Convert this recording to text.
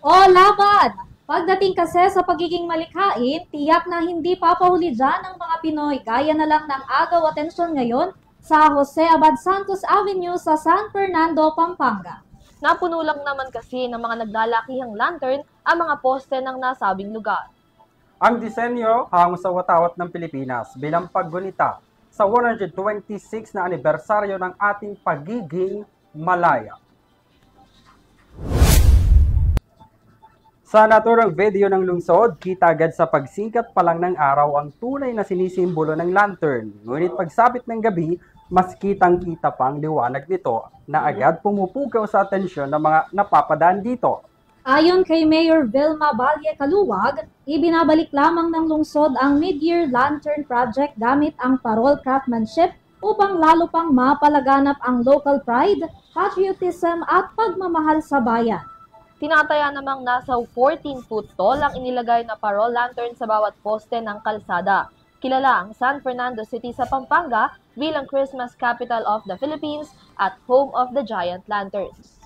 O laban! Pagdating kasi sa pagiging malikhain, tiyak na hindi papahuli dyan ang mga Pinoy gaya na lang ng agaw atensyon ngayon sa Jose Abad Santos Avenue sa San Fernando, Pampanga. Napuno lang naman kasi ng mga naglalakihang lantern ang mga poste ng nasabing lugar. Ang disenyo hango sa watawat ng Pilipinas bilang paggunita sa 126 na anibersaryo ng ating pagiging malaya. Sa naturang video ng lungsod, kita agad sa pagsikat pa lang ng araw ang tunay na sinisimbolo ng lantern. Ngunit pagsapit ng gabi, mas kitang-kita pa ang liwanag nito na agad pumupukaw sa atensyon ng mga napapadaan dito. Ayon kay Mayor Vilma Balye Kaluwag, ibinabalik lamang ng lungsod ang Mid-Year Lantern Project gamit ang parol craftsmanship upang lalo pang mapalaganap ang local pride, patriotism at pagmamahal sa bayan. Tinataya namang nasa 14-foot tall ang inilagay na parol lantern sa bawat poste ng kalsada. Kilala ang San Fernando City sa Pampanga bilang Christmas capital of the Philippines at home of the giant lanterns.